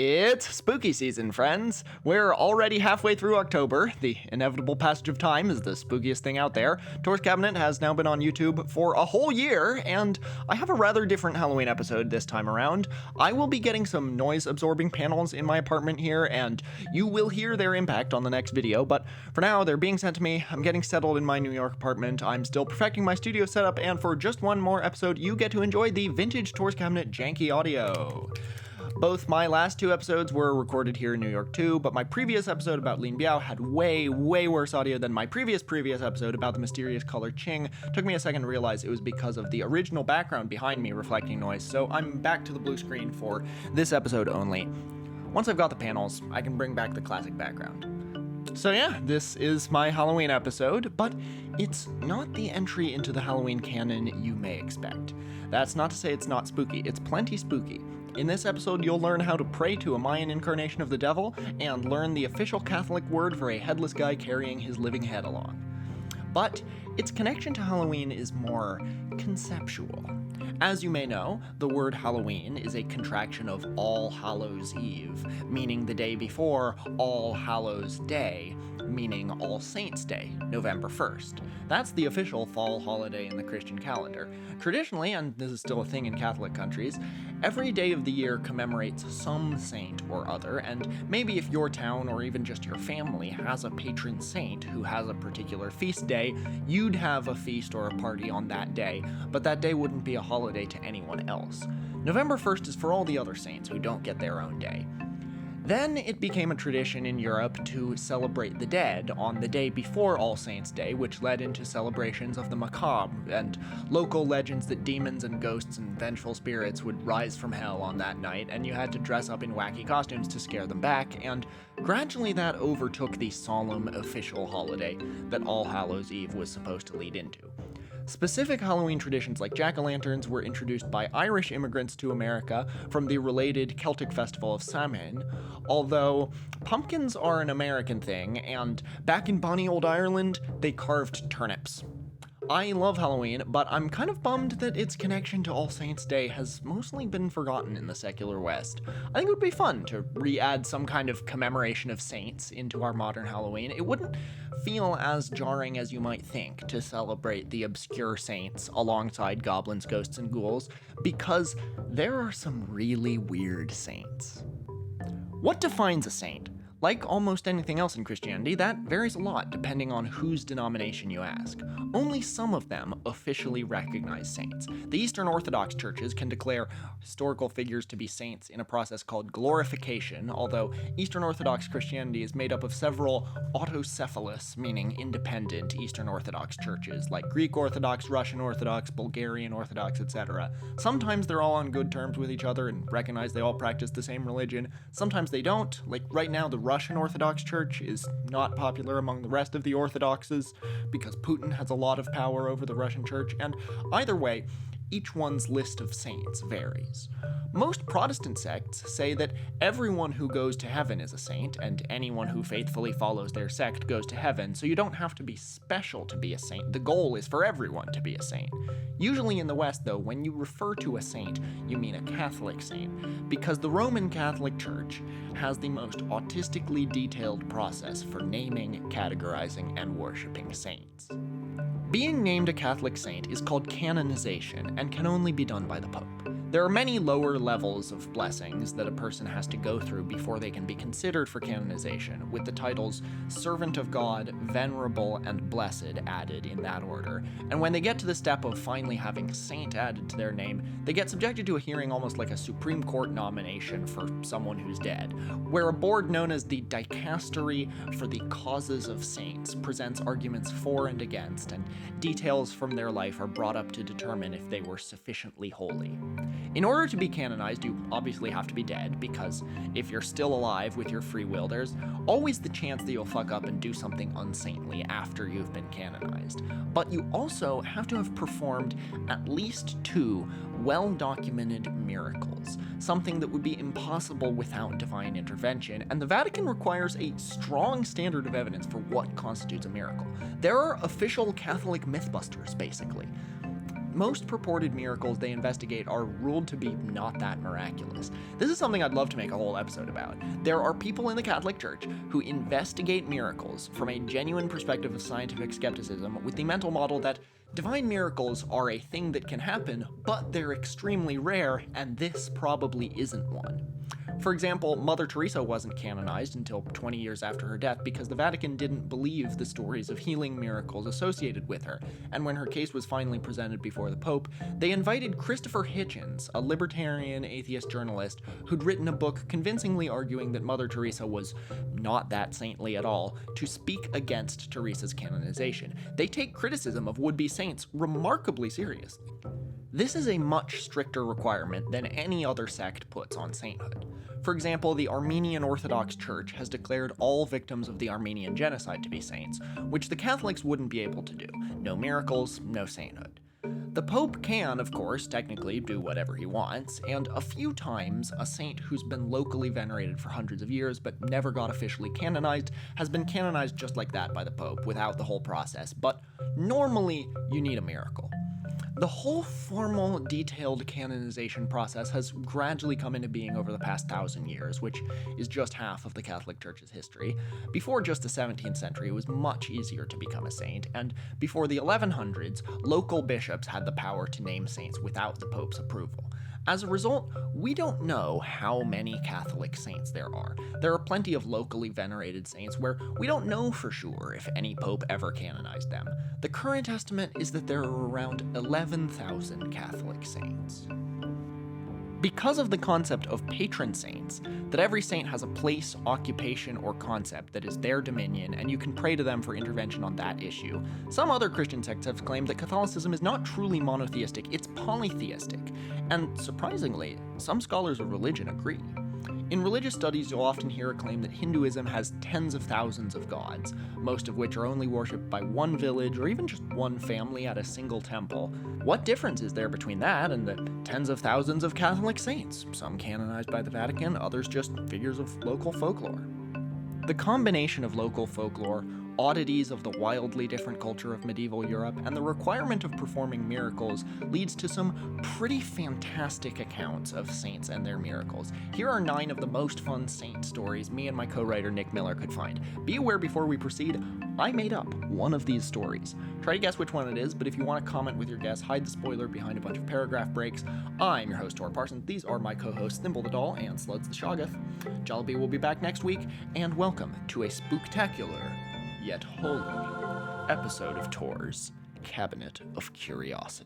It's spooky season, friends. We're already halfway through October. The inevitable passage of time is the spookiest thing out there. Tour's Cabinet has now been on YouTube for a whole year, and I have a rather different Halloween episode this time around. I will be getting some noise-absorbing panels in my apartment here, and you will hear their impact on the next video, but for now, they're being sent to me. I'm getting settled in my New York apartment. I'm still perfecting my studio setup, and for just one more episode, you get to enjoy the vintage Tour's Cabinet janky audio. Both my last two episodes were recorded here in New York too, but my previous episode about Lin Biao had way worse audio than my previous episode about the mysterious color Qing. Took me a second to realize it was because of the original background behind me reflecting noise, so I'm back to the blue screen for this episode only. Once I've got the panels, I can bring back the classic background. So yeah, this is my Halloween episode, but it's not the entry into the Halloween canon you may expect. That's not to say it's not spooky, it's plenty spooky. In this episode, you'll learn how to pray to a Mayan incarnation of the devil, and learn the official Catholic word for a headless guy carrying his living head along. But its connection to Halloween is more conceptual. As you may know, the word Halloween is a contraction of All Hallows Eve, meaning the day before All Hallows Day, meaning All Saints' Day, November 1st. That's the official fall holiday in the Christian calendar. Traditionally, and this is still a thing in Catholic countries, every day of the year commemorates some saint or other, and maybe if your town or even just your family has a patron saint who has a particular feast day, you'd have a feast or a party on that day, but that day wouldn't be a holiday to anyone else. November 1st is for all the other saints who don't get their own day. Then it became a tradition in Europe to celebrate the dead on the day before All Saints' Day, which led into celebrations of the macabre and local legends that demons and ghosts and vengeful spirits would rise from hell on that night, and you had to dress up in wacky costumes to scare them back, and gradually that overtook the solemn official holiday that All Hallows Eve was supposed to lead into. Specific Halloween traditions like jack-o'-lanterns were introduced by Irish immigrants to America from the related Celtic festival of Samhain, although pumpkins are an American thing, and back in bonny old Ireland, they carved turnips. I love Halloween, but I'm kind of bummed that its connection to All Saints' Day has mostly been forgotten in the secular West. I think it would be fun to re-add some kind of commemoration of saints into our modern Halloween. It wouldn't feel as jarring as you might think to celebrate the obscure saints alongside goblins, ghosts, and ghouls, because there are some really weird saints. What defines a saint? Like almost anything else in Christianity, that varies a lot depending on whose denomination you ask. Only some of them officially recognize saints. The Eastern Orthodox churches can declare historical figures to be saints in a process called glorification, although Eastern Orthodox Christianity is made up of several autocephalous, meaning independent, Eastern Orthodox churches, like Greek Orthodox, Russian Orthodox, Bulgarian Orthodox, etc. Sometimes they're all on good terms with each other and recognize they all practice the same religion. Sometimes they don't. Like right now, the Russian Orthodox Church is not popular among the rest of the Orthodoxes because Putin has a lot of power over the Russian Church, and either way, each one's list of saints varies. Most Protestant sects say that everyone who goes to heaven is a saint, and anyone who faithfully follows their sect goes to heaven, so you don't have to be special to be a saint. The goal is for everyone to be a saint. Usually in the West, though, when you refer to a saint, you mean a Catholic saint, because the Roman Catholic Church has the most autistically detailed process for naming, categorizing, and worshiping saints. Being named a Catholic saint is called canonization and can only be done by the Pope. There are many lower levels of blessings that a person has to go through before they can be considered for canonization, with the titles Servant of God, Venerable, and Blessed added in that order. And when they get to the step of finally having saint added to their name, they get subjected to a hearing almost like a Supreme Court nomination for someone who's dead, where a board known as the Dicastery for the Causes of Saints presents arguments for and against, and details from their life are brought up to determine if they were sufficiently holy. In order to be canonized, you obviously have to be dead, because if you're still alive with your free will, there's always the chance that you'll fuck up and do something unsaintly after you've been canonized. But you also have to have performed at least 2 well-documented miracles, something that would be impossible without divine intervention, and the Vatican requires a strong standard of evidence for what constitutes a miracle. There are official Catholic mythbusters, basically. most purported miracles they investigate are ruled to be not that miraculous. This is something I'd love to make a whole episode about. There are people in the Catholic Church who investigate miracles from a genuine perspective of scientific skepticism with the mental model that divine miracles are a thing that can happen, but they're extremely rare, and this probably isn't one. For example, Mother Teresa wasn't canonized until 20 years after her death because the Vatican didn't believe the stories of healing miracles associated with her, and when her case was finally presented before the Pope, they invited Christopher Hitchens, a libertarian atheist journalist who'd written a book convincingly arguing that Mother Teresa was not that saintly at all, to speak against Teresa's canonization. They take criticism of would-be saints remarkably seriously. This is a much stricter requirement than any other sect puts on sainthood. For example, the Armenian Orthodox Church has declared all victims of the Armenian genocide to be saints, which the Catholics wouldn't be able to do. No miracles, no sainthood. The Pope can, of course, technically do whatever he wants, and a few times, a saint who's been locally venerated for hundreds of years but never got officially canonized has been canonized just like that by the Pope without the whole process, but normally you need a miracle. The whole formal, detailed canonization process has gradually come into being over the past 1,000 years, which is just half of the Catholic Church's history. Before just the 17th century, it was much easier to become a saint, and before the 1100s, local bishops had the power to name saints without the Pope's approval. As a result, we don't know how many Catholic saints there are. There are plenty of locally venerated saints where we don't know for sure if any pope ever canonized them. The current estimate is that there are around 11,000 Catholic saints. Because of the concept of patron saints, that every saint has a place, occupation, or concept that is their dominion, and you can pray to them for intervention on that issue, some other Christian sects have claimed that Catholicism is not truly monotheistic, it's polytheistic. And surprisingly, some scholars of religion agree. In religious studies, you'll often hear a claim that Hinduism has tens of thousands of gods, most of which are only worshipped by one village or even just one family at a single temple. What difference is there between that and the tens of thousands of Catholic saints, some canonized by the Vatican, others just figures of local folklore? The combination of local folklore, oddities of the wildly different culture of medieval Europe, and the requirement of performing miracles leads to some pretty fantastic accounts of saints and their miracles. Here are 9 of the most fun saint stories me and my co-writer Nick Miller could find. Be aware before we proceed, I made up one of these stories. Try to guess which one it is, but if you want to comment with your guess, hide the spoiler behind a bunch of paragraph breaks. I'm your host, Tor Parsons. These are my co-hosts, Thimble the Doll and Sluds the Shoggoth. Jollibee will be back next week, and welcome to a spooktacular yet holy episode of Tor's Cabinet of Curiosities.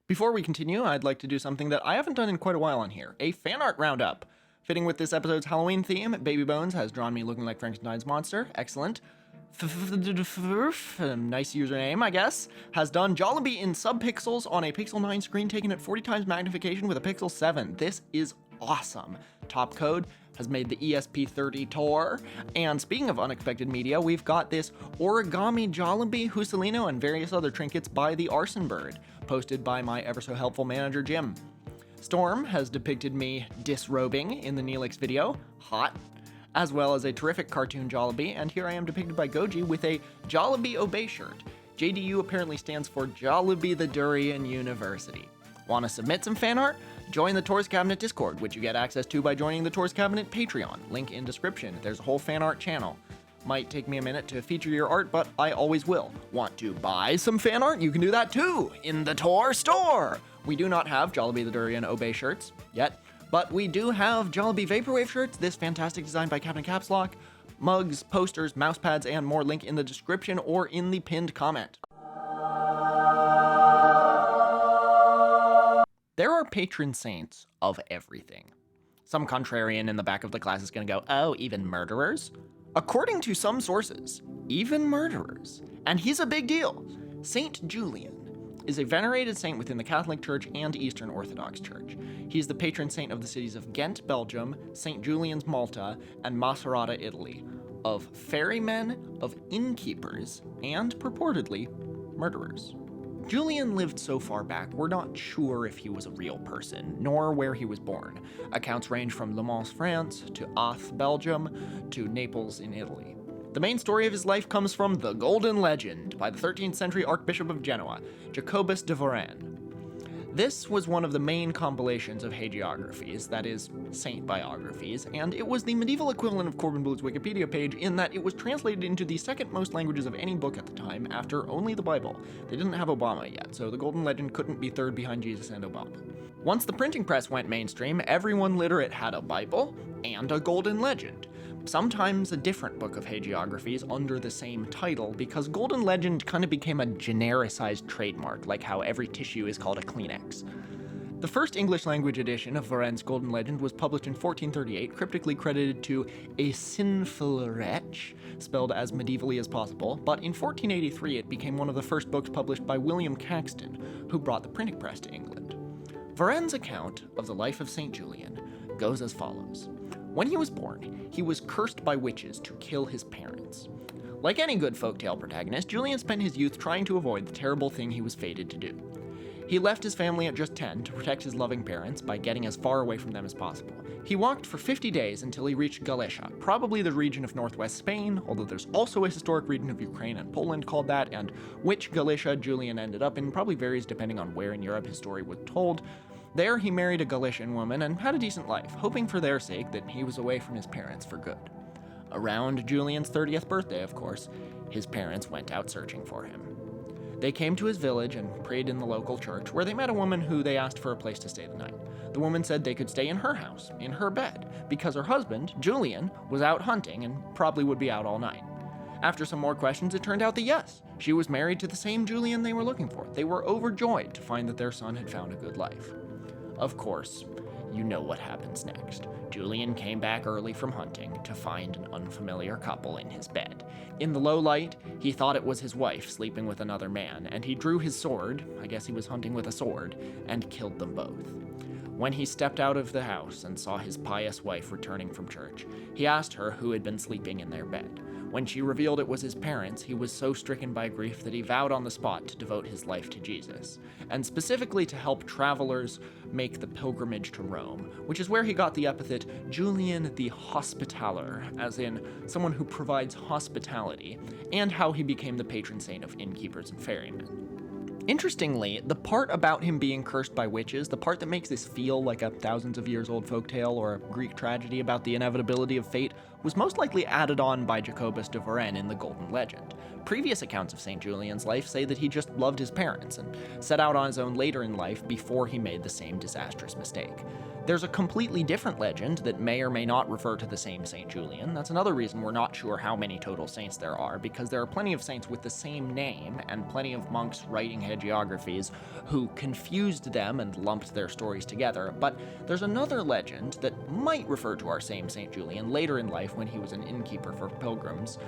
Before we continue, I'd like to do something that I haven't done in quite a while on here, a fan art roundup. Fitting with this episode's Halloween theme, Baby Bones has drawn me looking like Frankenstein's monster. Excellent. Nice username, I guess. Has done Jollibee in subpixels on a Pixel 9 screen taken at 40 times magnification with a Pixel 7. This is awesome. Top Code has made the ESP30 Tor. And speaking of unexpected media, we've got this origami Jollibee, Hussolino, and various other trinkets by the Arson Bird, posted by my ever-so-helpful manager, Jim. Storm has depicted me disrobing in the Neelix video, hot, as well as a terrific cartoon Jollibee, and here I am depicted by Goji with a Jollibee Obey shirt. JDU apparently stands for Jollibee the Durian University. Want to submit some fan art? Join the Tor's Cabinet Discord, which you get access to by joining the Tor's Cabinet Patreon. Link in description. There's a whole fan art channel. Might take me a minute to feature your art, but I always will. Want to buy some fan art? You can do that too, in the Tor store! We do not have Jollibee the Durian Obey shirts, yet, but we do have Jollibee Vaporwave shirts, this fantastic design by Captain Caps Lock, mugs, posters, mouse pads, and more. Link in the description or in the pinned comment. There are patron saints of everything. Some contrarian in the back of the class is gonna go, oh, even murderers? According to some sources, even murderers. And he's a big deal. Saint Julian is a venerated saint within the Catholic Church and Eastern Orthodox Church. He's the patron saint of the cities of Ghent, Belgium, St. Julian's, Malta, and Macerata, Italy, of ferrymen, of innkeepers, and, purportedly, murderers. Julian lived so far back, we're not sure if he was a real person, nor where he was born. Accounts range from Le Mans, France, to Ath, Belgium, to Naples in Italy. The main story of his life comes from the Golden Legend by the 13th century Archbishop of Genoa, Jacobus de Varenne. This was one of the main compilations of hagiographies, that is, saint biographies, and it was the medieval equivalent of Corbin Blue's Wikipedia page in that it was translated into the second most languages of any book at the time, after only the Bible. They didn't have Obama yet, so the Golden Legend couldn't be third behind Jesus and Obama. Once the printing press went mainstream, everyone literate had a Bible and a Golden Legend. Sometimes a different book of hagiographies under the same title, because Golden Legend kind of became a genericized trademark, like how every tissue is called a Kleenex. The first English language edition of Varenne's Golden Legend was published in 1438, cryptically credited to a sinful wretch, spelled as medievally as possible, but in 1483 it became one of the first books published by William Caxton, who brought the printing press to England. Varenne's account of the life of St. Julian goes as follows. When he was born, he was cursed by witches to kill his parents. Like any good folktale protagonist, Julian spent his youth trying to avoid the terrible thing he was fated to do. He left his family at just 10 to protect his loving parents by getting as far away from them as possible. He walked for 50 days until he reached Galicia, probably the region of northwest Spain, although there's also a historic region of Ukraine and Poland called that, and which Galicia Julian ended up in probably varies depending on where in Europe his story was told. There, he married a Galician woman and had a decent life, hoping for their sake that he was away from his parents for good. Around Julian's 30th birthday, of course, his parents went out searching for him. They came to his village and prayed in the local church, where they met a woman who they asked for a place to stay the night. The woman said they could stay in her house, in her bed, because her husband, Julian, was out hunting and probably would be out all night. After some more questions, it turned out that yes, she was married to the same Julian they were looking for. They were overjoyed to find that their son had found a good life. Of course, you know what happens next. Julian came back early from hunting to find an unfamiliar couple in his bed. In the low light, he thought it was his wife sleeping with another man, and he drew his sword, I guess he was hunting with a sword, and killed them both. When he stepped out of the house and saw his pious wife returning from church, he asked her who had been sleeping in their bed. When she revealed it was his parents, he was so stricken by grief that he vowed on the spot to devote his life to Jesus, and specifically to help travelers make the pilgrimage to Rome, which is where he got the epithet Julian the Hospitaller, as in someone who provides hospitality, and how he became the patron saint of innkeepers and ferrymen. Interestingly, the part about him being cursed by witches, the part that makes this feel like a thousands of years old folktale or a Greek tragedy about the inevitability of fate, was most likely added on by Jacobus de Varenne in the Golden Legend. Previous accounts of St. Julian's life say that he just loved his parents and set out on his own later in life before he made the same disastrous mistake. There's a completely different legend that may or may not refer to the same St. Julian. That's another reason we're not sure how many total saints there are, because there are plenty of saints with the same name and plenty of monks writing hagiographies who confused them and lumped their stories together. But there's another legend that might refer to our same St. Julian later in life when he was an innkeeper for pilgrims.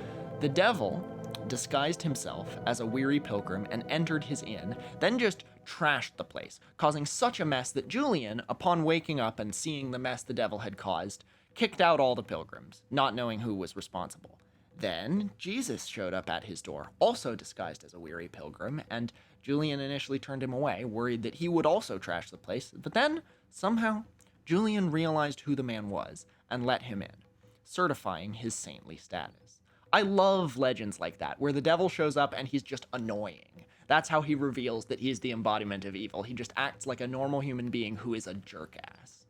The devil disguised himself as a weary pilgrim and entered his inn, then just trashed the place, causing such a mess that Julian, upon waking up and seeing the mess the devil had caused, kicked out all the pilgrims, not knowing who was responsible. Then Jesus showed up at his door, also disguised as a weary pilgrim, and Julian initially turned him away, worried that he would also trash the place, but then, somehow, Julian realized who the man was and let him in, certifying his saintly status. I love legends like that, where the devil shows up and he's just annoying. That's how he reveals that he's the embodiment of evil. He just acts like a normal human being who is a jerk-ass.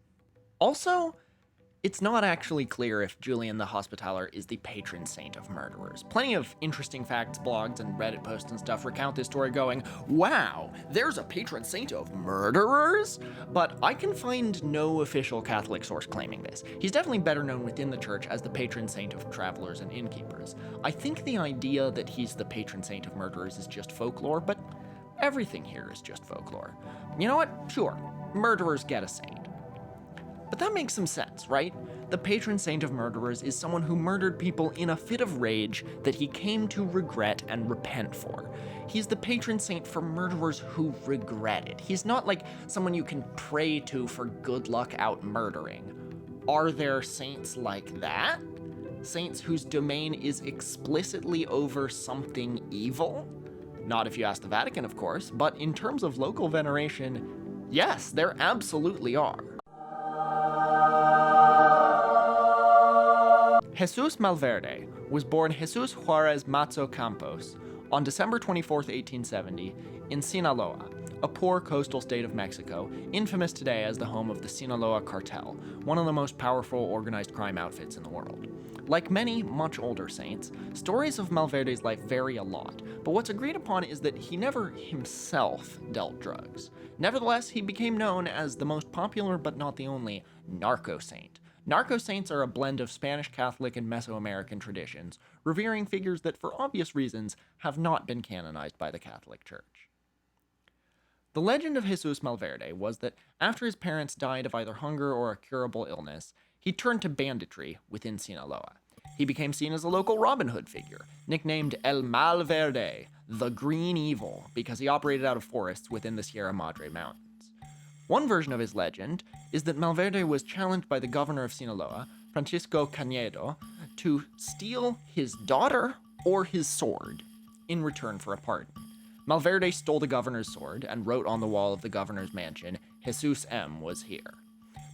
Also, It's not actually clear if Julian the Hospitaller is the patron saint of murderers. Plenty of interesting facts, blogs, and Reddit posts and stuff recount this story going, wow, there's a patron saint of murderers? But I can find no official Catholic source claiming this. He's definitely better known within the church as the patron saint of travelers and innkeepers. I think the idea that he's the patron saint of murderers is just folklore, but everything here is just folklore. You know what? Sure, murderers get a saint. But that makes some sense, right? The patron saint of murderers is someone who murdered people in a fit of rage that he came to regret and repent for. He's the patron saint for murderers who regret it. He's not like someone you can pray to for good luck out murdering. Are there saints like that? Saints whose domain is explicitly over something evil? Not if you ask the Vatican, of course, but in terms of local veneration, yes, there absolutely are. Jesus Malverde was born Jesus Juarez Mazo Campos on December 24, 1870, in Sinaloa, a poor coastal state of Mexico, infamous today as the home of the Sinaloa Cartel, one of the most powerful organized crime outfits in the world. Like many much older saints, stories of Malverde's life vary a lot, but what's agreed upon is that he never himself dealt drugs. Nevertheless, he became known as the most popular but not the only narco saint. Narco saints are a blend of Spanish Catholic and Mesoamerican traditions, revering figures that, for obvious reasons, have not been canonized by the Catholic Church. The legend of Jesus Malverde was that after his parents died of either hunger or a curable illness, he turned to banditry within Sinaloa. He became seen as a local Robin Hood figure, nicknamed El Malverde, the Green Evil, because he operated out of forests within the Sierra Madre Mountains. One version of his legend is that Malverde was challenged by the governor of Sinaloa, Francisco Cañedo, to steal his daughter or his sword in return for a pardon. Malverde stole the governor's sword and wrote on the wall of the governor's mansion, Jesus M. was here.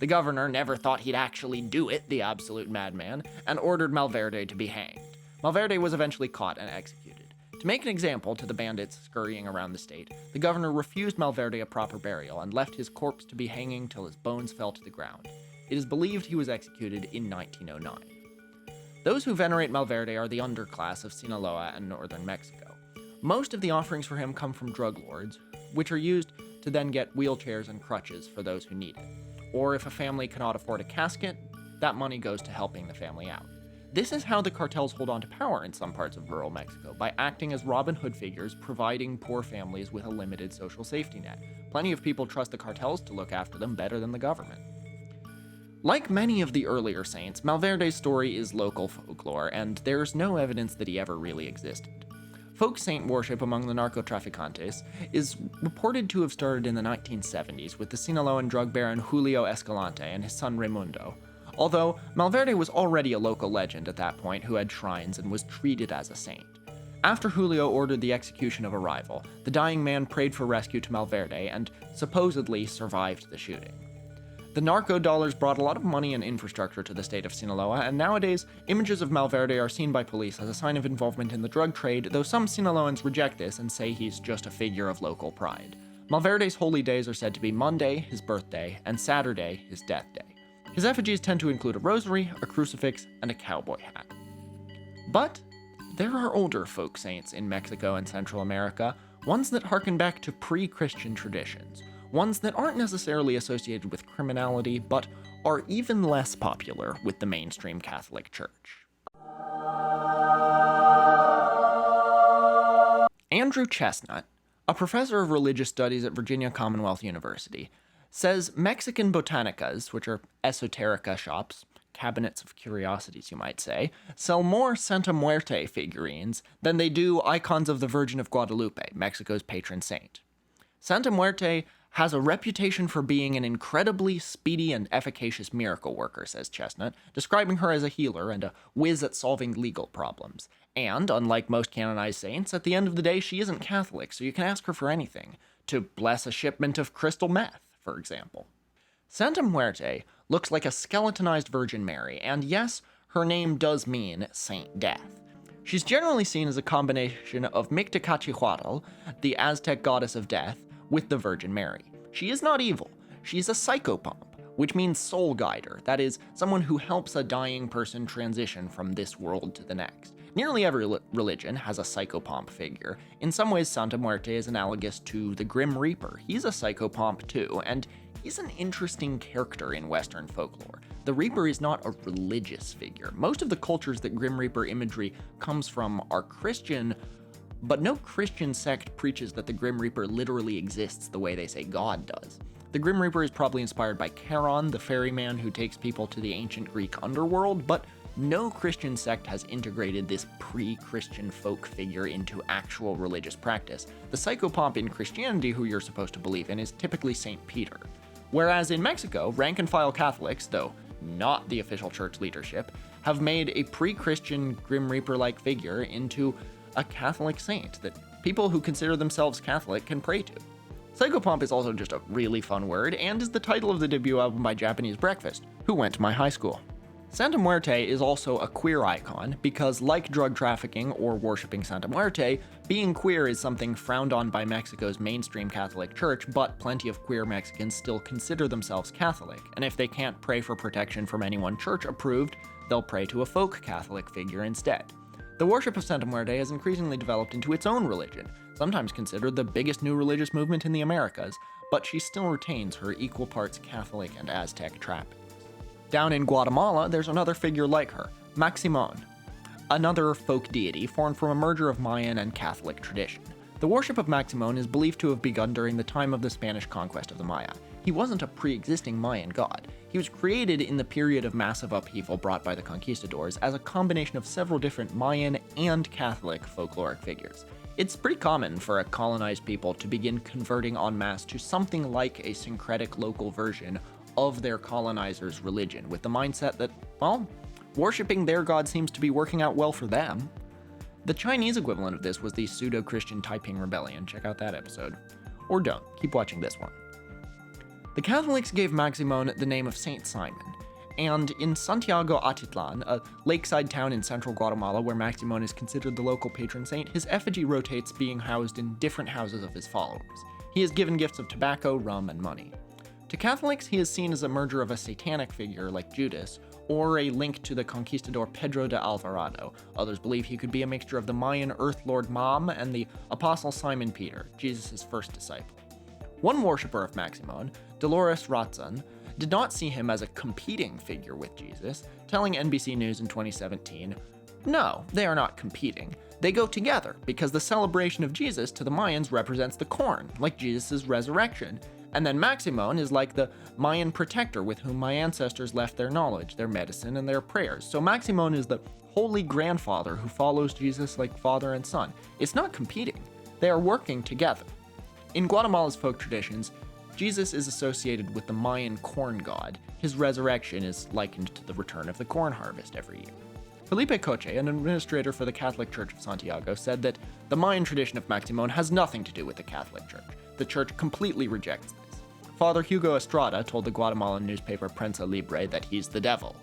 The governor never thought he'd actually do it, the absolute madman, and ordered Malverde to be hanged. Malverde was eventually caught and executed. To make an example to the bandits scurrying around the state, the governor refused Malverde a proper burial and left his corpse to be hanging till his bones fell to the ground. It is believed he was executed in 1909. Those who venerate Malverde are the underclass of Sinaloa and northern Mexico. Most of the offerings for him come from drug lords, which are used to then get wheelchairs and crutches for those who need it. Or if a family cannot afford a casket, that money goes to helping the family out. This is how the cartels hold on to power in some parts of rural Mexico, by acting as Robin Hood figures, providing poor families with a limited social safety net. Plenty of people trust the cartels to look after them better than the government. Like many of the earlier saints, Malverde's story is local folklore, and there's no evidence that he ever really existed. Folk saint worship among the narcotraficantes is reported to have started in the 1970s with the Sinaloan drug baron Julio Escalante and his son Raimundo. Although Malverde was already a local legend at that point who had shrines and was treated as a saint. After Julio ordered the execution of a rival, the dying man prayed for rescue to Malverde and supposedly survived the shooting. The narco dollars brought a lot of money and infrastructure to the state of Sinaloa, and nowadays, images of Malverde are seen by police as a sign of involvement in the drug trade, though some Sinaloans reject this and say he's just a figure of local pride. Malverde's holy days are said to be Monday, his birthday, and Saturday, his death day. His effigies tend to include a rosary, a crucifix, and a cowboy hat. But there are older folk saints in Mexico and Central America, ones that harken back to pre-Christian traditions, ones that aren't necessarily associated with criminality, but are even less popular with the mainstream Catholic Church. Andrew Chestnut, a professor of religious studies at Virginia Commonwealth University, says Mexican botanicas, which are esoterica shops, cabinets of curiosities you might say, sell more Santa Muerte figurines than they do icons of the Virgin of Guadalupe, Mexico's patron saint. Santa Muerte has a reputation for being an incredibly speedy and efficacious miracle worker, says Chestnut, describing her as a healer and a whiz at solving legal problems. And, unlike most canonized saints, at the end of the day she isn't Catholic, so you can ask her for anything. To bless a shipment of crystal meth, for example. Santa Muerte looks like a skeletonized Virgin Mary, and yes, her name does mean Saint Death. She's generally seen as a combination of Mictacatzihuatl, the Aztec goddess of death, with the Virgin Mary. She is not evil, she's a psychopomp, which means soul guider, that is, someone who helps a dying person transition from this world to the next. Nearly every religion has a psychopomp figure. In some ways, Santa Muerte is analogous to the Grim Reaper. He's a psychopomp too, and he's an interesting character in Western folklore. The Reaper is not a religious figure. Most of the cultures that Grim Reaper imagery comes from are Christian, but no Christian sect preaches that the Grim Reaper literally exists the way they say God does. The Grim Reaper is probably inspired by Charon, the ferryman who takes people to the ancient Greek underworld, but no Christian sect has integrated this pre-Christian folk figure into actual religious practice. The psychopomp in Christianity who you're supposed to believe in is typically St. Peter. Whereas in Mexico, rank-and-file Catholics, though not the official church leadership, have made a pre-Christian Grim Reaper-like figure into a Catholic saint that people who consider themselves Catholic can pray to. Psychopomp is also just a really fun word, and is the title of the debut album by Japanese Breakfast, who went to my high school. Santa Muerte is also a queer icon because, like drug trafficking or worshipping Santa Muerte, being queer is something frowned on by Mexico's mainstream Catholic Church, but plenty of queer Mexicans still consider themselves Catholic, and if they can't pray for protection from anyone church approved, they'll pray to a folk Catholic figure instead. The worship of Santa Muerte has increasingly developed into its own religion, sometimes considered the biggest new religious movement in the Americas, but she still retains her equal parts Catholic and Aztec trappings. Down in Guatemala, there's another figure like her, Maximon, another folk deity formed from a merger of Mayan and Catholic tradition. The worship of Maximon is believed to have begun during the time of the Spanish conquest of the Maya. He wasn't a pre-existing Mayan god. He was created in the period of massive upheaval brought by the conquistadors as a combination of several different Mayan and Catholic folkloric figures. It's pretty common for a colonized people to begin converting en masse to something like a syncretic local version of their colonizers' religion, with the mindset that, well, worshipping their god seems to be working out well for them. The Chinese equivalent of this was the pseudo-Christian Taiping Rebellion. Check out that episode. Or don't. Keep watching this one. The Catholics gave Maximon the name of Saint Simon, and in Santiago Atitlan, a lakeside town in central Guatemala where Maximon is considered the local patron saint, his effigy rotates, being housed in different houses of his followers. He is given gifts of tobacco, rum, and money. To Catholics, he is seen as a merger of a satanic figure like Judas, or a link to the conquistador Pedro de Alvarado. Others believe he could be a mixture of the Mayan Earth Lord Mom and the Apostle Simon Peter, Jesus' first disciple. One worshipper of Maximon, Dolores Ratzon, did not see him as a competing figure with Jesus, telling NBC News in 2017, "No, they are not competing. They go together because the celebration of Jesus to the Mayans represents the corn, like Jesus' resurrection. And then Maximon is like the Mayan protector with whom my ancestors left their knowledge, their medicine, and their prayers. So Maximon is the holy grandfather who follows Jesus like father and son. It's not competing. They are working together." In Guatemala's folk traditions, Jesus is associated with the Mayan corn god. His resurrection is likened to the return of the corn harvest every year. Felipe Coche, an administrator for the Catholic Church of Santiago, said that the Mayan tradition of Maximon has nothing to do with the Catholic Church. The Church completely rejects this. Father Hugo Estrada told the Guatemalan newspaper Prensa Libre that he's the devil.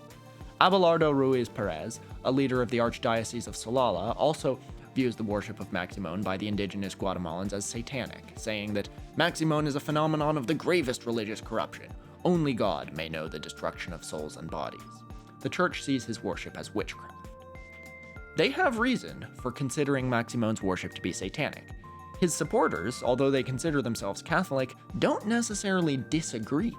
Abelardo Ruiz Perez, a leader of the Archdiocese of Solala, also views the worship of Maximon by the indigenous Guatemalans as satanic, saying that Maximon is a phenomenon of the gravest religious corruption. Only God may know the destruction of souls and bodies. The Church sees his worship as witchcraft. They have reason for considering Maximon's worship to be satanic. His supporters, although they consider themselves Catholic, don't necessarily disagree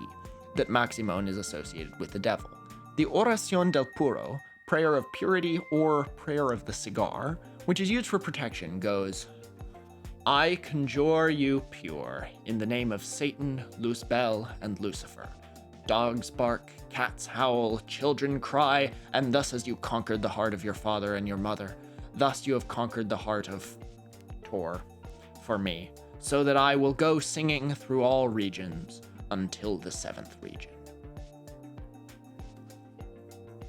that Maximon is associated with the devil. The Oración del Puro, prayer of purity or prayer of the cigar, which is used for protection, goes, "I conjure you pure, in the name of Satan, Luzbel, and Lucifer. Dogs bark, cats howl, children cry, and thus as you conquered the heart of your father and your mother, thus you have conquered the heart of Tor for me, so that I will go singing through all regions until the seventh region."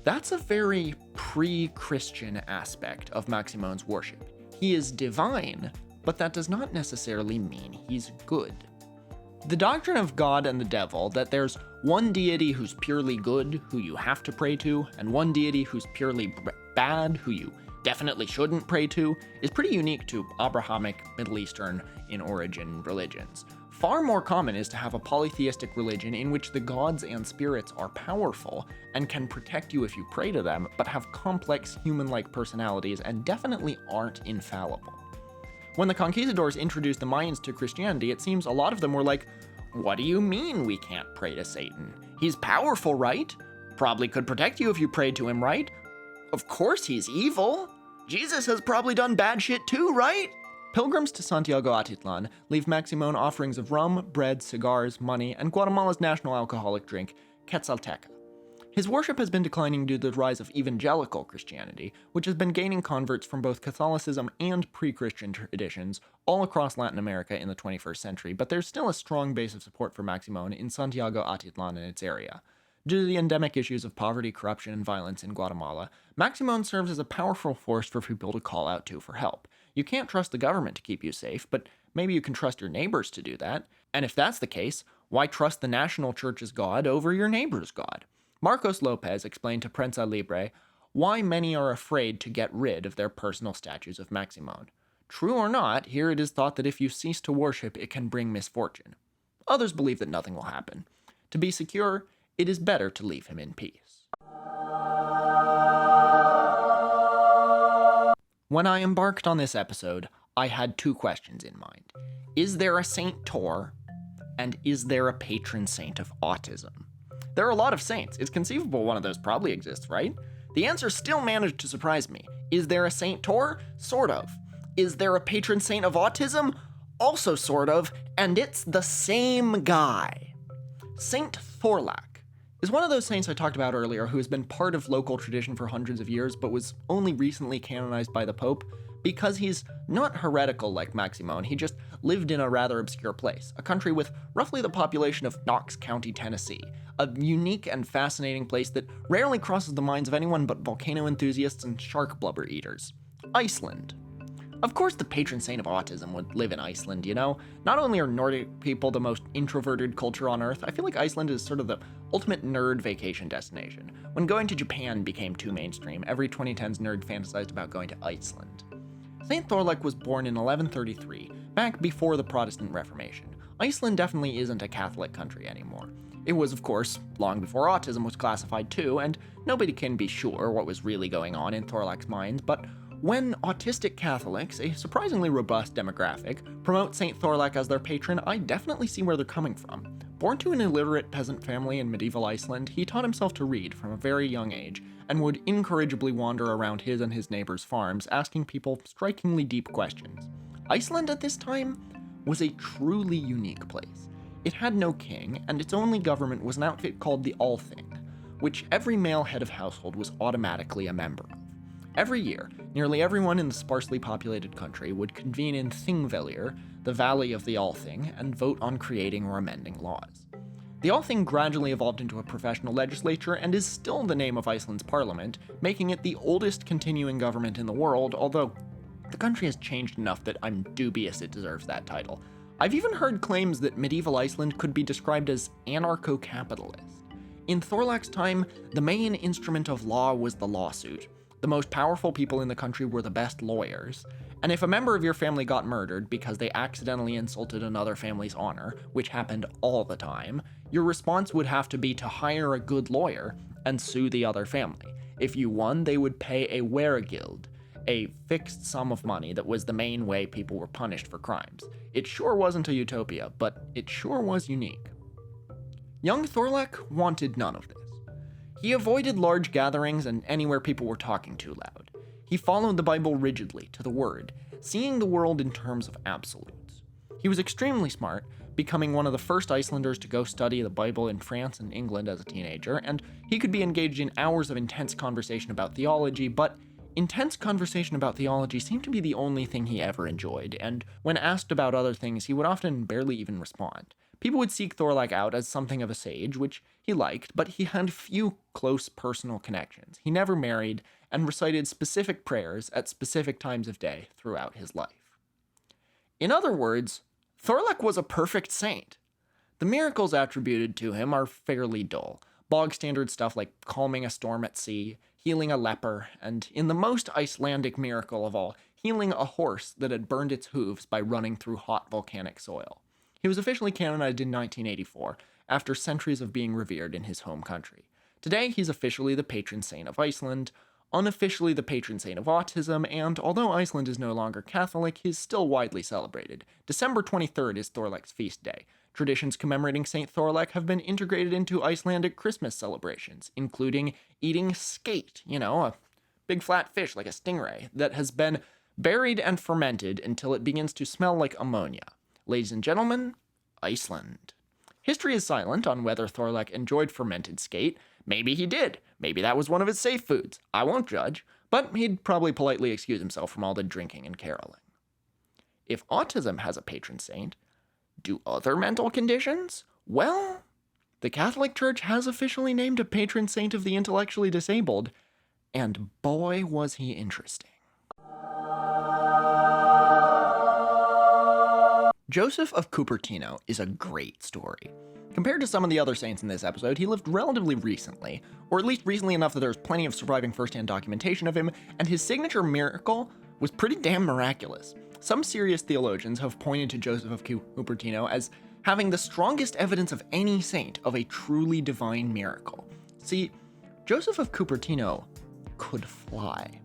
That's a very pre-Christian aspect of Maximon's worship. He is divine, but that does not necessarily mean he's good. The doctrine of God and the devil, that there's one deity who's purely good, who you have to pray to, and one deity who's purely bad, who you definitely shouldn't pray to, is pretty unique to Abrahamic, Middle Eastern in origin religions. Far more common is to have a polytheistic religion in which the gods and spirits are powerful and can protect you if you pray to them, but have complex human-like personalities and definitely aren't infallible. When the conquistadors introduced the Mayans to Christianity, it seems a lot of them were like, "What do you mean we can't pray to Satan? He's powerful, right? Probably could protect you if you prayed to him, right? Of course he's evil. Jesus has probably done bad shit too, right?" Pilgrims to Santiago Atitlan leave Maximon offerings of rum, bread, cigars, money, and Guatemala's national alcoholic drink, quetzalteca. His worship has been declining due to the rise of evangelical Christianity, which has been gaining converts from both Catholicism and pre-Christian traditions all across Latin America in the 21st century, but there's still a strong base of support for Maximon in Santiago Atitlan and its area. Due to the endemic issues of poverty, corruption, and violence in Guatemala, Maximon serves as a powerful force for people to call out to for help. You can't trust the government to keep you safe, but maybe you can trust your neighbors to do that. And if that's the case, why trust the national church's God over your neighbor's God? Marcos Lopez explained to Prensa Libre why many are afraid to get rid of their personal statues of Maximon. True or not, here it is thought that if you cease to worship, it can bring misfortune. Others believe that nothing will happen. To be secure, it is better to leave him in peace. When I embarked on this episode, I had two questions in mind. Is there a Saint Tor? And is there a patron saint of autism? There are a lot of saints. It's conceivable one of those probably exists, right? The answer still managed to surprise me. Is there a Saint Tor? Sort of. Is there a patron saint of autism? Also sort of, and it's the same guy. Saint Thorlak is one of those saints I talked about earlier who has been part of local tradition for hundreds of years but was only recently canonized by the Pope because he's not heretical like Maximon. He just lived in a rather obscure place, a country with roughly the population of Knox County, Tennessee, a unique and fascinating place that rarely crosses the minds of anyone but volcano enthusiasts and shark blubber eaters. Iceland. Of course the patron saint of autism would live in Iceland, you know? Not only are Nordic people the most introverted culture on Earth, I feel like Iceland is sort of the ultimate nerd vacation destination. When going to Japan became too mainstream, every 2010s nerd fantasized about going to Iceland. Saint Thorlak was born in 1133, back before the Protestant Reformation. Iceland definitely isn't a Catholic country anymore. It was, of course, long before autism was classified too, and nobody can be sure what was really going on in Thorlak's mind, but when autistic Catholics, a surprisingly robust demographic, promote Saint Thorlak as their patron, I definitely see where they're coming from. Born to an illiterate peasant family in medieval Iceland, he taught himself to read from a very young age, and would incorrigibly wander around his and his neighbors' farms, asking people strikingly deep questions. Iceland at this time was a truly unique place. It had no king, and its only government was an outfit called the Althing, which every male head of household was automatically a member of. Every year, nearly everyone in the sparsely populated country would convene in Thingvellir, the valley of the Althing, and vote on creating or amending laws. The Althing gradually evolved into a professional legislature and is still the name of Iceland's parliament, making it the oldest continuing government in the world, although the country has changed enough that I'm dubious it deserves that title. I've even heard claims that medieval Iceland could be described as anarcho-capitalist. In Thorlak's time, the main instrument of law was the lawsuit. The most powerful people in the country were the best lawyers, and if a member of your family got murdered because they accidentally insulted another family's honor, which happened all the time, your response would have to be to hire a good lawyer and sue the other family. If you won, they would pay a weregild, a fixed sum of money that was the main way people were punished for crimes. It sure wasn't a utopia, but it sure was unique. Young Thorlak wanted none of this. He avoided large gatherings and anywhere people were talking too loud. He followed the Bible rigidly, to the word, seeing the world in terms of absolutes. He was extremely smart, becoming one of the first Icelanders to go study the Bible in France and England as a teenager, and he could be engaged in hours of intense conversation about theology, but intense conversation about theology seemed to be the only thing he ever enjoyed, and when asked about other things, he would often barely even respond. People would seek Thorlak out as something of a sage, which he liked, but he had few close personal connections. He never married, and recited specific prayers at specific times of day throughout his life. In other words, Thorlak was a perfect saint. The miracles attributed to him are fairly dull. Bog-standard stuff like calming a storm at sea, healing a leper, and in the most Icelandic miracle of all, healing a horse that had burned its hooves by running through hot volcanic soil. He was officially canonized in 1984, after centuries of being revered in his home country. Today, he's officially the patron saint of Iceland, unofficially the patron saint of autism, and although Iceland is no longer Catholic, he's still widely celebrated. December 23rd is Thorlak's feast day. Traditions commemorating Saint Thorlak have been integrated into Icelandic Christmas celebrations, including eating skate, a big flat fish like a stingray, that has been buried and fermented until it begins to smell like ammonia. Ladies and gentlemen, Iceland. History is silent on whether Thorlak enjoyed fermented skate. Maybe he did. Maybe that was one of his safe foods. I won't judge, but he'd probably politely excuse himself from all the drinking and caroling. If autism has a patron saint, do other mental conditions? Well, the Catholic Church has officially named a patron saint of the intellectually disabled, and boy was he interesting. Joseph of Copertino is a great story. Compared to some of the other saints in this episode, he lived relatively recently, or at least recently enough that there's plenty of surviving first-hand documentation of him, and his signature miracle was pretty damn miraculous. Some serious theologians have pointed to Joseph of Cupertino as having the strongest evidence of any saint of a truly divine miracle. See, Joseph of Cupertino could fly.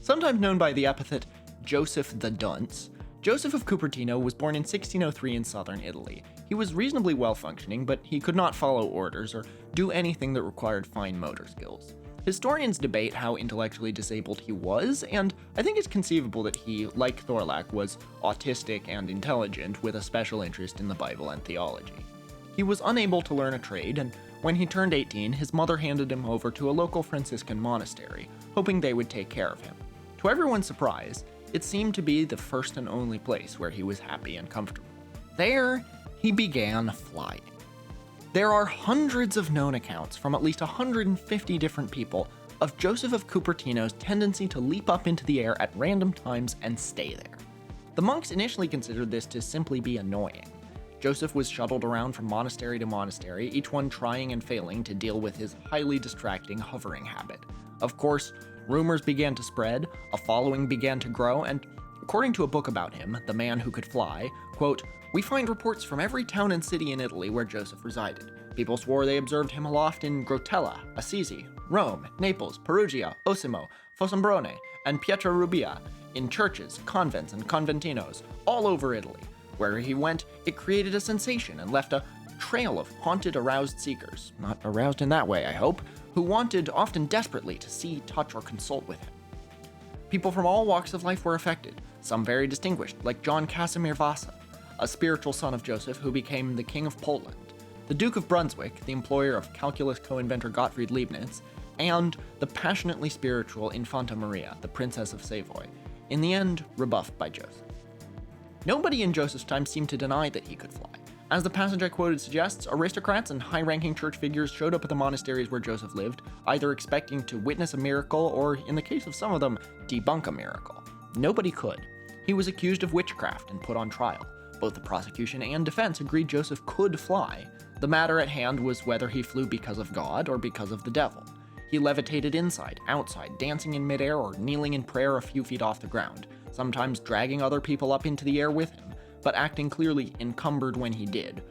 Sometimes known by the epithet Joseph the Dunce, Joseph of Cupertino was born in 1603 in southern Italy. He was reasonably well-functioning, but he could not follow orders or do anything that required fine motor skills. Historians debate how intellectually disabled he was, and I think it's conceivable that he, like Thorlak, was autistic and intelligent with a special interest in the Bible and theology. He was unable to learn a trade, and when he turned 18, his mother handed him over to a local Franciscan monastery, hoping they would take care of him. To everyone's surprise, it seemed to be the first and only place where he was happy and comfortable. There, he began flying. There are hundreds of known accounts from at least 150 different people of Joseph of Cupertino's tendency to leap up into the air at random times and stay there. The monks initially considered this to simply be annoying. Joseph was shuttled around from monastery to monastery, each one trying and failing to deal with his highly distracting hovering habit. Of course, rumors began to spread, a following began to grow, and according to a book about him, The Man Who Could Fly, quote, "We find reports from every town and city in Italy where Joseph resided. People swore they observed him aloft in Grotella, Assisi, Rome, Naples, Perugia, Osimo, Fossombrone, and Pietrarubia, in churches, convents, and conventinos, all over Italy. Where he went, it created a sensation and left a trail of haunted, aroused seekers, not aroused in that way, I hope, who wanted, often desperately, to see, touch, or consult with him. People from all walks of life were affected, some very distinguished, like John Casimir Vasa, a spiritual son of Joseph who became the King of Poland, the Duke of Brunswick, the employer of calculus co-inventor Gottfried Leibniz, and the passionately spiritual Infanta Maria, the Princess of Savoy, in the end rebuffed by Joseph. Nobody in Joseph's time seemed to deny that he could fly. As the passage I quoted suggests, aristocrats and high-ranking church figures showed up at the monasteries where Joseph lived, either expecting to witness a miracle or, in the case of some of them, debunk a miracle. Nobody could. He was accused of witchcraft and put on trial. Both the prosecution and defense agreed Joseph could fly. The matter at hand was whether he flew because of God or because of the devil. He levitated inside, outside, dancing in midair or kneeling in prayer a few feet off the ground, sometimes dragging other people up into the air with him, but acting clearly encumbered when he did,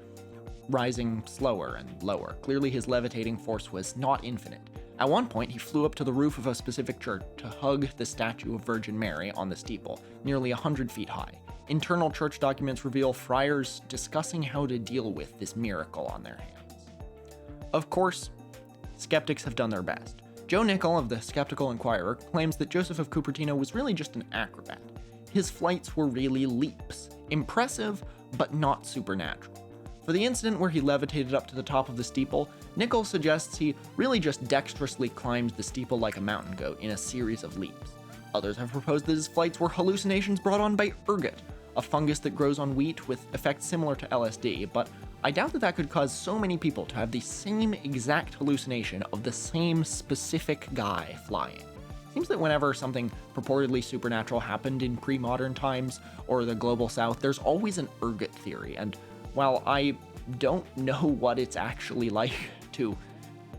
rising slower and lower. Clearly his levitating force was not infinite. At one point, he flew up to the roof of a specific church to hug the statue of Virgin Mary on the steeple, nearly 100 feet high. Internal church documents reveal friars discussing how to deal with this miracle on their hands. Of course, skeptics have done their best. Joe Nickel of the Skeptical Inquirer claims that Joseph of Cupertino was really just an acrobat. His flights were really leaps. Impressive, but not supernatural. For the incident where he levitated up to the top of the steeple, Nickel suggests he really just dexterously climbed the steeple like a mountain goat in a series of leaps. Others have proposed that his flights were hallucinations brought on by ergot, a fungus that grows on wheat with effects similar to LSD, but I doubt that that could cause so many people to have the same exact hallucination of the same specific guy flying. Seems that whenever something purportedly supernatural happened in pre-modern times or the global south, there's always an ergot theory, and while I don't know what it's actually like to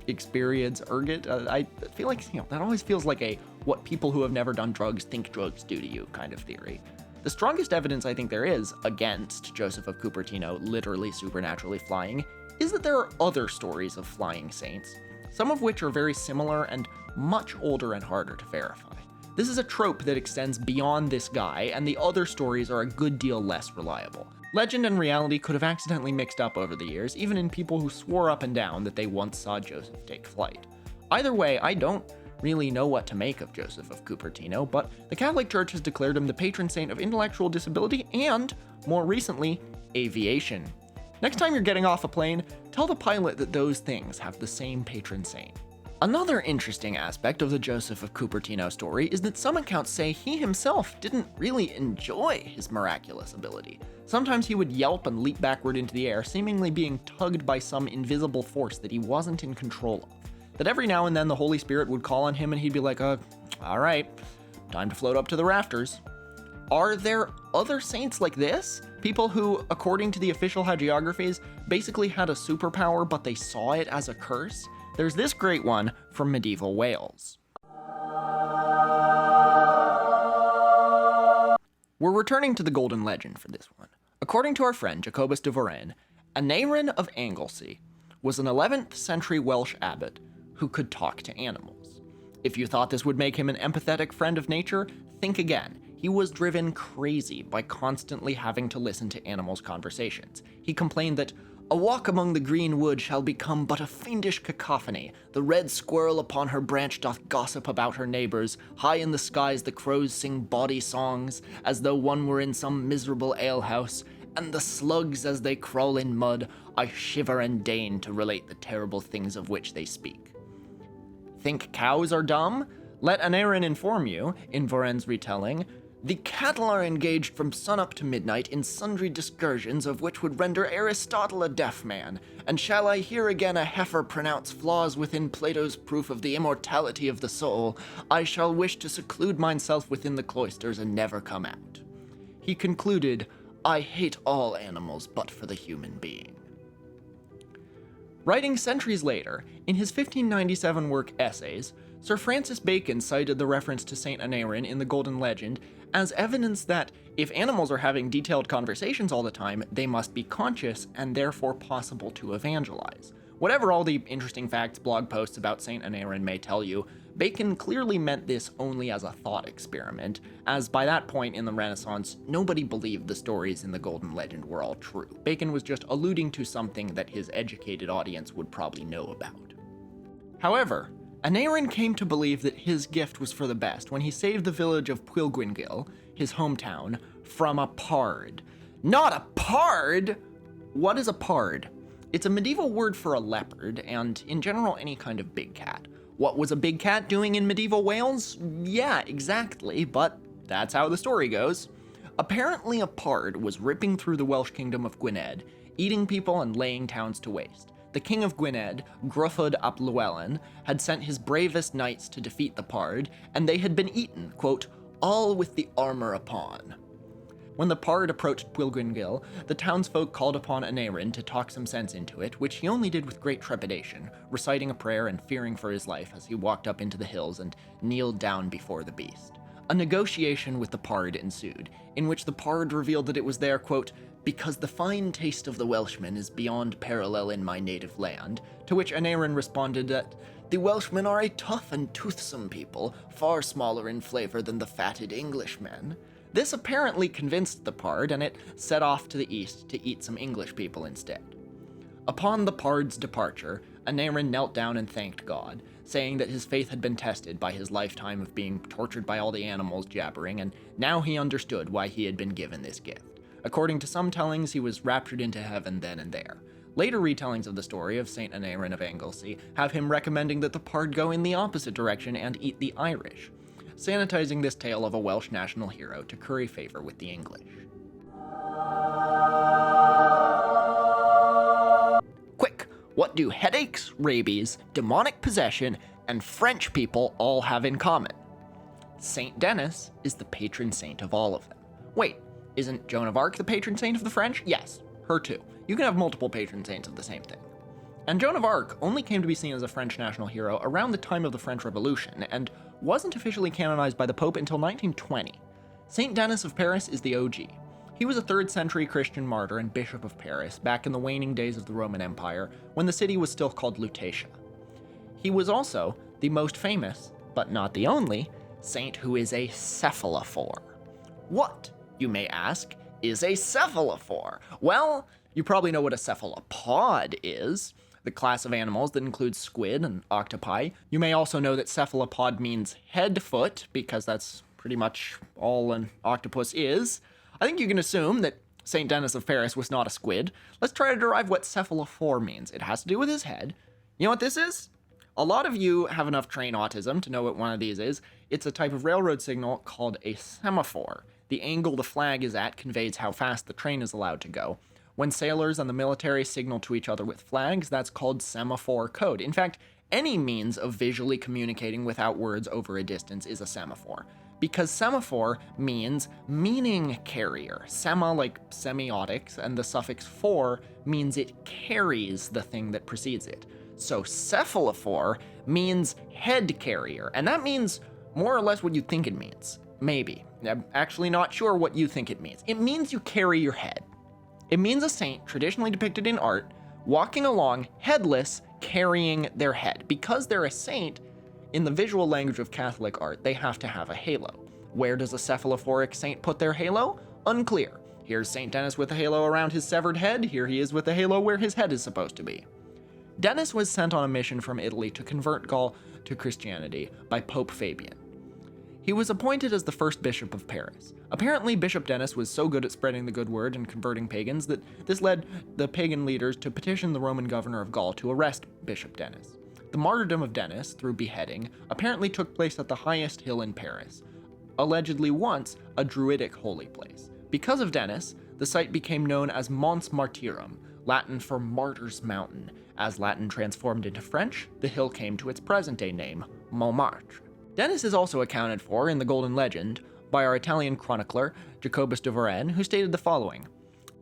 experience ergot, I feel like, that always feels like a what people who have never done drugs think drugs do to you kind of theory. The strongest evidence I think there is against Joseph of Cupertino literally supernaturally flying is that there are other stories of flying saints, some of which are very similar and much older and harder to verify. This is a trope that extends beyond this guy, and the other stories are a good deal less reliable. Legend and reality could have accidentally mixed up over the years, even in people who swore up and down that they once saw Joseph take flight. Either way, I don't really know what to make of Joseph of Cupertino, but the Catholic Church has declared him the patron saint of intellectual disability and, more recently, aviation. Next time you're getting off a plane, tell the pilot that those things have the same patron saint. Another interesting aspect of the Joseph of Cupertino story is that some accounts say he himself didn't really enjoy his miraculous ability. Sometimes he would yelp and leap backward into the air, seemingly being tugged by some invisible force that he wasn't in control of. That every now and then the Holy Spirit would call on him and he'd be like, all right, time to float up to the rafters. Are there other saints like this? People who, according to the official hagiographies, basically had a superpower but they saw it as a curse? There's this great one from medieval Wales. We're returning to the Golden Legend for this one. According to our friend Jacobus de Varenne, Aneurin of Anglesey was an 11th century Welsh abbot who could talk to animals. If you thought this would make him an empathetic friend of nature, think again. He was driven crazy by constantly having to listen to animals' conversations. He complained that a walk among the green wood shall become but a fiendish cacophony. The red squirrel upon her branch doth gossip about her neighbors. High in the skies the crows sing bawdy songs, as though one were in some miserable alehouse. And the slugs, as they crawl in mud, I shiver and deign to relate the terrible things of which they speak. Think cows are dumb? Let Aneurin inform you, in Varenne's retelling, the cattle are engaged from sunup to midnight in sundry discursions of which would render Aristotle a deaf man, and shall I hear again a heifer pronounce flaws within Plato's proof of the immortality of the soul, I shall wish to seclude myself within the cloisters and never come out. He concluded, I hate all animals but for the human being. Writing centuries later, in his 1597 work Essays, Sir Francis Bacon cited the reference to Saint Aneurin in the Golden Legend as evidence that if animals are having detailed conversations all the time, they must be conscious and therefore possible to evangelize. Whatever all the interesting facts blog posts about Saint Aneurin may tell you, Bacon clearly meant this only as a thought experiment, as by that point in the Renaissance, nobody believed the stories in the Golden Legend were all true. Bacon was just alluding to something that his educated audience would probably know about. However, Aneurin came to believe that his gift was for the best when he saved the village of Pwllgwyngyl, his hometown, from a pard. Not a pard! What is a pard? It's a medieval word for a leopard, and in general any kind of big cat. What was a big cat doing in medieval Wales? Yeah, exactly, but that's how the story goes. Apparently a pard was ripping through the Welsh kingdom of Gwynedd, eating people and laying towns to waste. The king of Gwynedd, Gruffydd ap Llywelyn, had sent his bravest knights to defeat the pard, and they had been eaten, quote, all with the armor upon. When the pard approached Pwllgwyngyl, the townsfolk called upon Aneurin to talk some sense into it, which he only did with great trepidation, reciting a prayer and fearing for his life as he walked up into the hills and kneeled down before the beast. A negotiation with the pard ensued, in which the pard revealed that it was there, quote, because the fine taste of the Welshman is beyond parallel in my native land, to which Aneurin responded that the Welshmen are a tough and toothsome people, far smaller in flavor than the fatted Englishmen. This apparently convinced the pard, and it set off to the east to eat some English people instead. Upon the pard's departure, Aneurin knelt down and thanked God, saying that his faith had been tested by his lifetime of being tortured by all the animals jabbering, and now he understood why he had been given this gift. According to some tellings, he was raptured into heaven then and there. Later retellings of the story of Saint Aneurin of Anglesey have him recommending that the pard go in the opposite direction and eat the Irish, sanitizing this tale of a Welsh national hero to curry favor with the English. Quick, what do headaches, rabies, demonic possession, and French people all have in common? Saint Denis is the patron saint of all of them. Wait, isn't Joan of Arc the patron saint of the French? Yes, her too. You can have multiple patron saints of the same thing. And Joan of Arc only came to be seen as a French national hero around the time of the French Revolution, and wasn't officially canonized by the Pope until 1920. Saint Denis of Paris is the OG. He was a 3rd century Christian martyr and bishop of Paris back in the waning days of the Roman Empire when the city was still called Lutetia. He was also the most famous, but not the only, saint who is a cephalophore. What, you may ask, is a cephalophore? Well, you probably know what a cephalopod is, the class of animals that includes squid and octopi. You may also know that cephalopod means head foot, because that's pretty much all an octopus is. I think you can assume that St. Denis of Paris was not a squid. Let's try to derive what cephalophore means. It has to do with his head. You know what this is? A lot of you have enough train autism to know what one of these is. It's a type of railroad signal called a semaphore. The angle the flag is at conveys how fast the train is allowed to go. When sailors and the military signal to each other with flags, that's called semaphore code. In fact, any means of visually communicating without words over a distance is a semaphore. Because semaphore means meaning carrier. Sema like semiotics, and the suffix for means it carries the thing that precedes it. So cephalophore means head carrier, and that means more or less what you think it means. Maybe. I'm actually not sure what you think it means. It means you carry your head. It means a saint, traditionally depicted in art, walking along headless, carrying their head. Because they're a saint, in the visual language of Catholic art, they have to have a halo. Where does a cephalophoric saint put their halo? Unclear. Here's St. Denis with a halo around his severed head. Here he is with a halo where his head is supposed to be. Denis was sent on a mission from Italy to convert Gaul to Christianity by Pope Fabian. He was appointed as the first bishop of Paris. Apparently, Bishop Denis was so good at spreading the good word and converting pagans that this led the pagan leaders to petition the Roman governor of Gaul to arrest Bishop Denis. The martyrdom of Denis, through beheading, apparently took place at the highest hill in Paris, allegedly once a druidic holy place. Because of Denis, the site became known as Mons Martyrum, Latin for Martyr's Mountain. As Latin transformed into French, the hill came to its present-day name, Montmartre. Denis is also accounted for in the Golden Legend by our Italian chronicler, Jacobus de Varenne, who stated the following: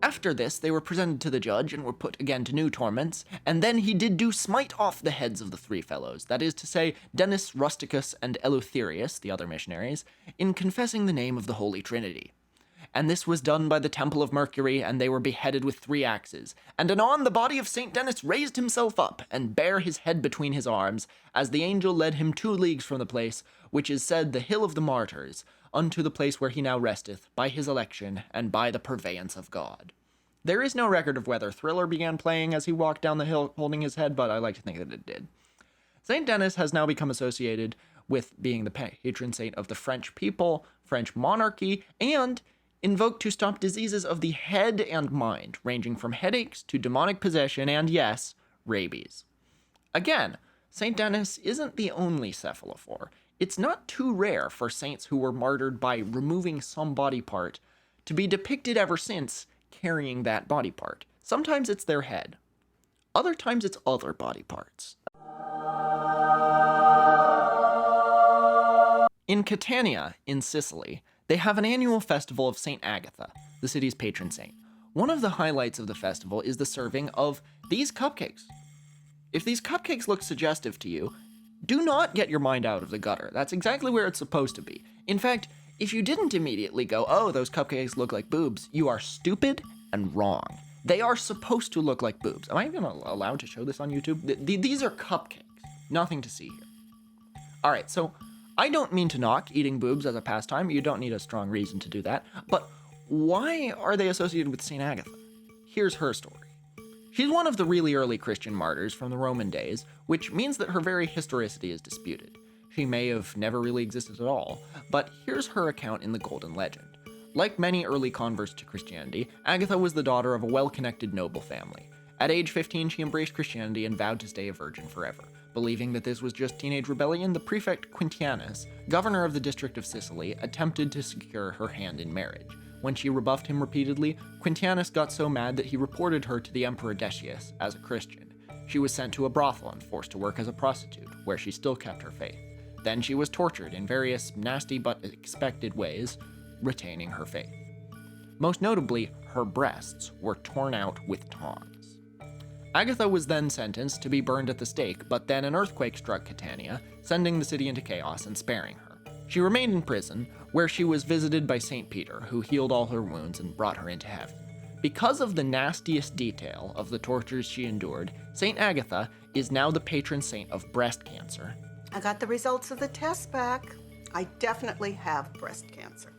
"After this they were presented to the judge and were put again to new torments, and then he did do smite off the heads of the 3 fellows, that is to say, Denis, Rusticus, and Eleutherius, the other missionaries, in confessing the name of the Holy Trinity. And this was done by the temple of Mercury, and they were beheaded with 3 axes. And anon the body of St. Denis raised himself up, and bare his head between his arms, as the angel led him 2 leagues from the place, which is said the hill of the martyrs, unto the place where he now resteth, by his election, and by the purveyance of God." There is no record of whether Thriller began playing as he walked down the hill holding his head, but I like to think that it did. St. Denis has now become associated with being the patron saint of the French people, French monarchy, and invoked to stop diseases of the head and mind, ranging from headaches to demonic possession and, yes, rabies. Again, St. Denis isn't the only cephalophore. It's not too rare for saints who were martyred by removing some body part to be depicted ever since carrying that body part. Sometimes it's their head. Other times it's other body parts. In Catania, in Sicily, they have an annual festival of St. Agatha, the city's patron saint. One of the highlights of the festival is the serving of these cupcakes. If these cupcakes look suggestive to you, do not get your mind out of the gutter. That's exactly where it's supposed to be. In fact, if you didn't immediately go, "Oh, those cupcakes look like boobs," you are stupid and wrong. They are supposed to look like boobs. Am I even allowed to show this on YouTube? These are cupcakes. Nothing to see here. Alright, so I don't mean to knock eating boobs as a pastime. You don't need a strong reason to do that. But why are they associated with St. Agatha? Here's her story. She's one of the really early Christian martyrs from the Roman days, which means that her very historicity is disputed. She may have never really existed at all, but here's her account in the Golden Legend. Like many early converts to Christianity, Agatha was the daughter of a well-connected noble family. At age 15, she embraced Christianity and vowed to stay a virgin forever. Believing that this was just teenage rebellion, the prefect Quintianus, governor of the district of Sicily, attempted to secure her hand in marriage. When she rebuffed him repeatedly, Quintianus got so mad that he reported her to the Emperor Decius as a Christian. She was sent to a brothel and forced to work as a prostitute, where she still kept her faith. Then she was tortured in various nasty but expected ways, retaining her faith. Most notably, her breasts were torn out with tongs. Agatha was then sentenced to be burned at the stake, but then an earthquake struck Catania, sending the city into chaos and sparing her. She remained in prison, where she was visited by St. Peter, who healed all her wounds and brought her into heaven. Because of the nastiest detail of the tortures she endured, St. Agatha is now the patron saint of breast cancer. I got the results of the test back. I definitely have breast cancer.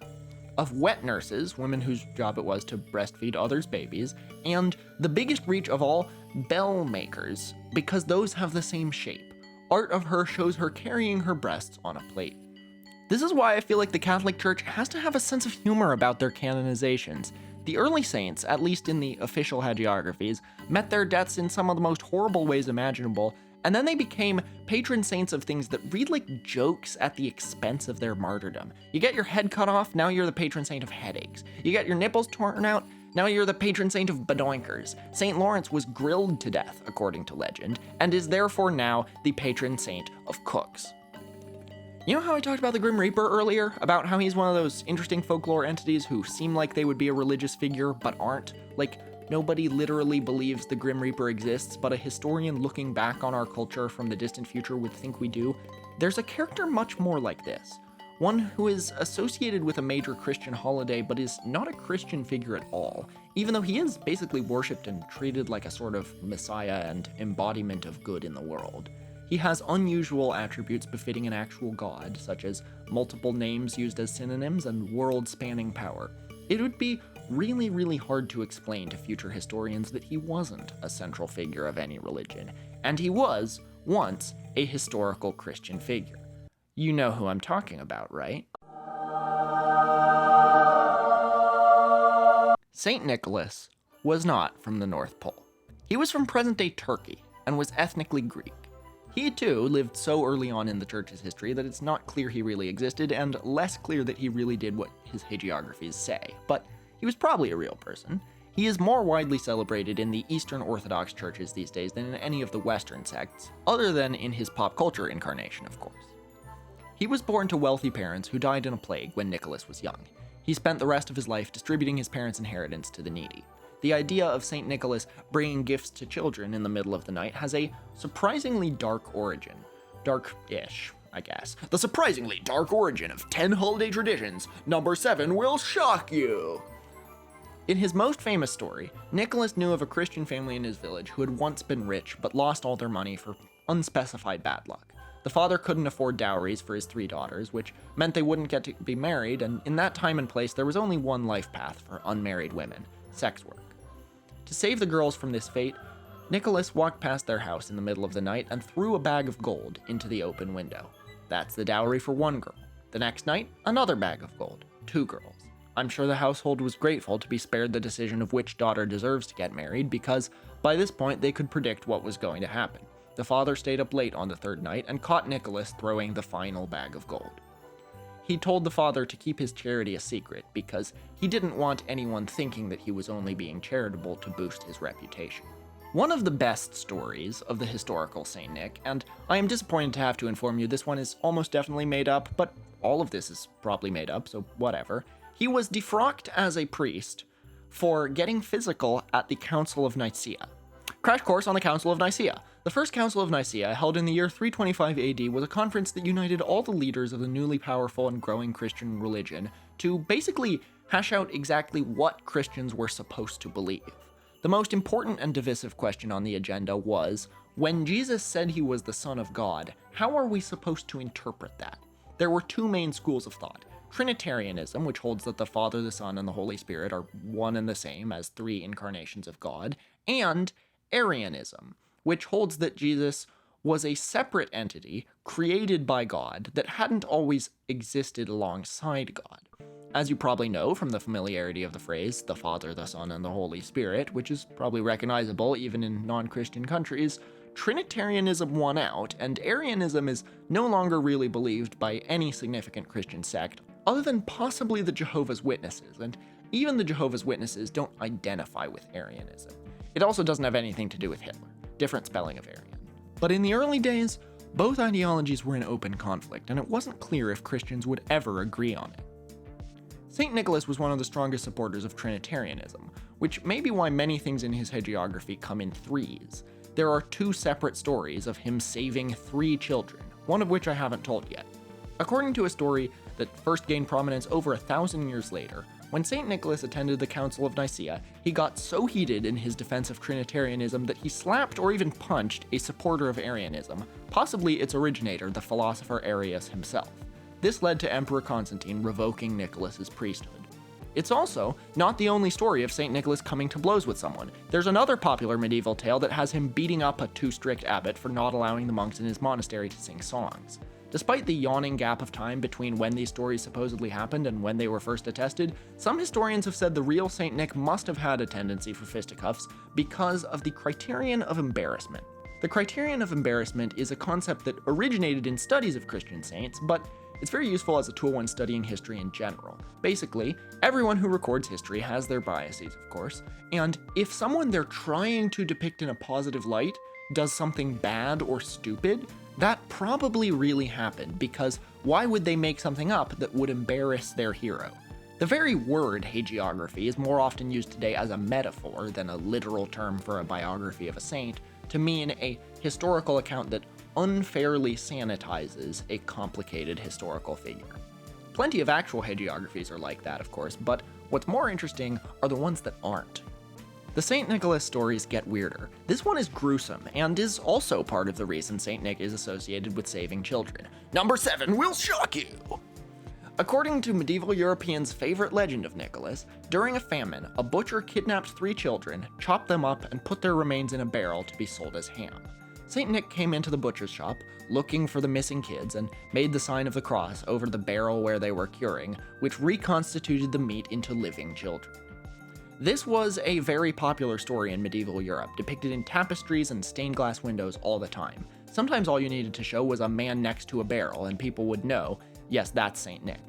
Of wet nurses, women whose job it was to breastfeed others' babies, and the biggest reach of all, bell makers, because those have the same shape. Art of her shows her carrying her breasts on a plate. This is why I feel like the Catholic Church has to have a sense of humor about their canonizations. The early saints, at least in the official hagiographies, met their deaths in some of the most horrible ways imaginable, and then they became patron saints of things that read like jokes at the expense of their martyrdom. You get your head cut off, now you're the patron saint of headaches. You get your nipples torn out, now you're the patron saint of badoinkers. St. Lawrence was grilled to death, according to legend, and is therefore now the patron saint of cooks. You know how I talked about the Grim Reaper earlier? About how he's one of those interesting folklore entities who seem like they would be a religious figure, but aren't? Like, nobody literally believes the Grim Reaper exists, but a historian looking back on our culture from the distant future would think we do. There's a character much more like this. One who is associated with a major Christian holiday, but is not a Christian figure at all, even though he is basically worshipped and treated like a sort of messiah and embodiment of good in the world. He has unusual attributes befitting an actual god, such as multiple names used as synonyms and world-spanning power. It would be really, really hard to explain to future historians that he wasn't a central figure of any religion, and he was, once, a historical Christian figure. You know who I'm talking about, right? St. Nicholas was not from the North Pole. He was from present-day Turkey, and was ethnically Greek. He, too, lived so early on in the church's history that it's not clear he really existed, and less clear that he really did what his hagiographies say, but he was probably a real person. He is more widely celebrated in the Eastern Orthodox churches these days than in any of the Western sects, other than in his pop culture incarnation, of course. He was born to wealthy parents who died in a plague when Nicholas was young. He spent the rest of his life distributing his parents' inheritance to the needy. The idea of St. Nicholas bringing gifts to children in the middle of the night has a surprisingly dark origin. Dark-ish, I guess. The surprisingly dark origin of 10 holiday traditions. Number 7 will shock you! In his most famous story, Nicholas knew of a Christian family in his village who had once been rich but lost all their money for unspecified bad luck. The father couldn't afford dowries for his 3 daughters, which meant they wouldn't get to be married, and in that time and place there was only one life path for unmarried women: sex work. To save the girls from this fate, Nicholas walked past their house in the middle of the night and threw a bag of gold into the open window. That's the dowry for one girl. The next night, another bag of gold, 2 girls. I'm sure the household was grateful to be spared the decision of which daughter deserves to get married, because by this point they could predict what was going to happen. The father stayed up late on the 3rd night and caught Nicholas throwing the final bag of gold. He told the father to keep his charity a secret because he didn't want anyone thinking that he was only being charitable to boost his reputation. One of the best stories of the historical Saint Nick, and I am disappointed to have to inform you this one is almost definitely made up, but all of this is probably made up, so whatever. He was defrocked as a priest for getting physical at the Council of Nicaea. Crash course on the Council of Nicaea. The first Council of Nicaea, held in the year 325 AD, was a conference that united all the leaders of the newly powerful and growing Christian religion to basically hash out exactly what Christians were supposed to believe. The most important and divisive question on the agenda was, when Jesus said he was the Son of God, how are we supposed to interpret that? There were 2 main schools of thought. Trinitarianism, which holds that the Father, the Son, and the Holy Spirit are one and the same as 3 incarnations of God, and Arianism, which holds that Jesus was a separate entity created by God that hadn't always existed alongside God. As you probably know from the familiarity of the phrase, the Father, the Son, and the Holy Spirit, which is probably recognizable even in non-Christian countries, Trinitarianism won out, and Arianism is no longer really believed by any significant Christian sect, other than possibly the Jehovah's Witnesses, and even the Jehovah's Witnesses don't identify with Arianism. It also doesn't have anything to do with Hitler. Different spelling of Aryan. But in the early days, both ideologies were in open conflict, and it wasn't clear if Christians would ever agree on it. St. Nicholas was one of the strongest supporters of Trinitarianism, which may be why many things in his hagiography come in 3s. There are 2 separate stories of him saving 3 children, one of which I haven't told yet. According to a story that first gained prominence over 1,000 years later, when St. Nicholas attended the Council of Nicaea, he got so heated in his defense of Trinitarianism that he slapped or even punched a supporter of Arianism, possibly its originator, the philosopher Arius himself. This led to Emperor Constantine revoking Nicholas's priesthood. It's also not the only story of St. Nicholas coming to blows with someone. There's another popular medieval tale that has him beating up a too strict abbot for not allowing the monks in his monastery to sing songs. Despite the yawning gap of time between when these stories supposedly happened and when they were first attested, some historians have said the real St. Nick must have had a tendency for fisticuffs because of the criterion of embarrassment. The criterion of embarrassment is a concept that originated in studies of Christian saints, but it's very useful as a tool when studying history in general. Basically, everyone who records history has their biases, of course, and if someone they're trying to depict in a positive light does something bad or stupid, that probably really happened, because why would they make something up that would embarrass their hero? The very word hagiography is more often used today as a metaphor than a literal term for a biography of a saint, to mean a historical account that unfairly sanitizes a complicated historical figure. Plenty of actual hagiographies are like that, of course, but what's more interesting are the ones that aren't. The St. Nicholas stories get weirder. This one is gruesome, and is also part of the reason St. Nick is associated with saving children. Number 7 will shock you! According to medieval Europeans' favorite legend of Nicholas, during a famine, a butcher kidnapped 3 children, chopped them up, and put their remains in a barrel to be sold as ham. St. Nick came into the butcher's shop, looking for the missing kids, and made the sign of the cross over the barrel where they were curing, which reconstituted the meat into living children. This was a very popular story in medieval Europe, depicted in tapestries and stained glass windows all the time. Sometimes all you needed to show was a man next to a barrel, and people would know, yes, that's St. Nick.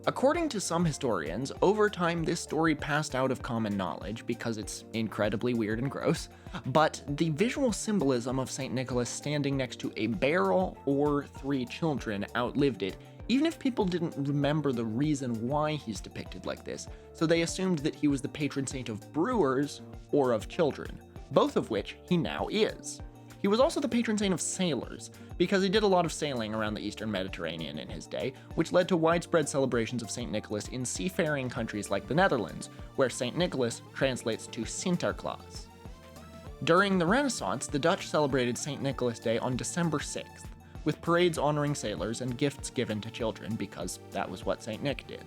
According to some historians, over time this story passed out of common knowledge because it's incredibly weird and gross, but the visual symbolism of St. Nicholas standing next to a barrel or 3 children outlived it, even if people didn't remember the reason why he's depicted like this, so they assumed that he was the patron saint of brewers or of children, both of which he now is. He was also the patron saint of sailors, because he did a lot of sailing around the eastern Mediterranean in his day, which led to widespread celebrations of St. Nicholas in seafaring countries like the Netherlands, where St. Nicholas translates to Sinterklaas. During the Renaissance, the Dutch celebrated St. Nicholas Day on December 6th, with parades honoring sailors and gifts given to children, because that was what St. Nick did.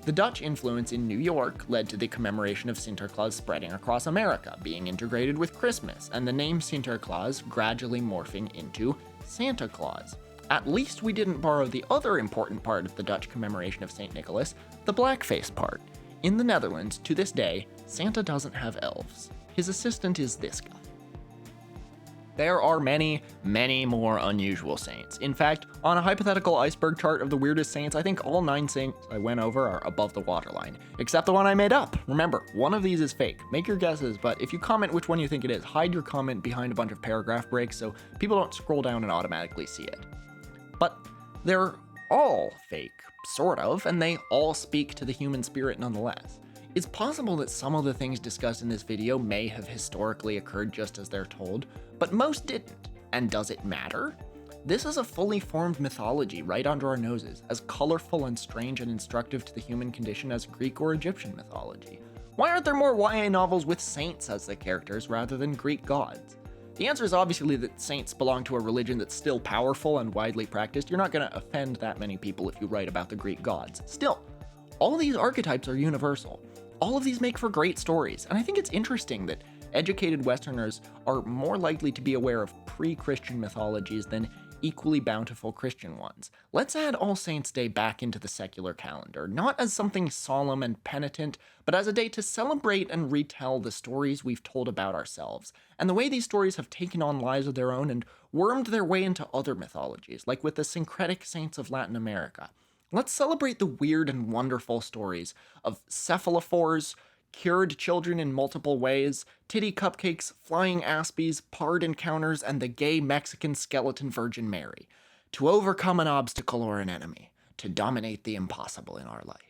The Dutch influence in New York led to the commemoration of Sinterklaas spreading across America, being integrated with Christmas, and the name Sinterklaas gradually morphing into Santa Claus. At least we didn't borrow the other important part of the Dutch commemoration of St. Nicholas, the blackface part. In the Netherlands, to this day, Santa doesn't have elves. His assistant is this guy. There are many, many more unusual saints. In fact, on a hypothetical iceberg chart of the weirdest saints, I think all 9 saints I went over are above the waterline, except the one I made up. Remember, one of these is fake. Make your guesses, but if you comment which one you think it is, hide your comment behind a bunch of paragraph breaks so people don't scroll down and automatically see it. But they're all fake, sort of, and they all speak to the human spirit nonetheless. It's possible that some of the things discussed in this video may have historically occurred just as they're told, but most didn't. And does it matter? This is a fully formed mythology right under our noses, as colorful and strange and instructive to the human condition as Greek or Egyptian mythology. Why aren't there more YA novels with saints as the characters rather than Greek gods? The answer is obviously that saints belong to a religion that's still powerful and widely practiced. You're not going to offend that many people if you write about the Greek gods. Still, all these archetypes are universal. All of these make for great stories, and I think it's interesting that educated Westerners are more likely to be aware of pre-Christian mythologies than equally bountiful Christian ones. Let's add All Saints' Day back into the secular calendar, not as something solemn and penitent, but as a day to celebrate and retell the stories we've told about ourselves, and the way these stories have taken on lives of their own and wormed their way into other mythologies, like with the syncretic saints of Latin America. Let's celebrate the weird and wonderful stories of cephalophores, cured children in multiple ways, titty cupcakes, flying aspies, pard encounters, and the gay Mexican skeleton Virgin Mary. To overcome an obstacle or an enemy, to dominate the impossible in our life.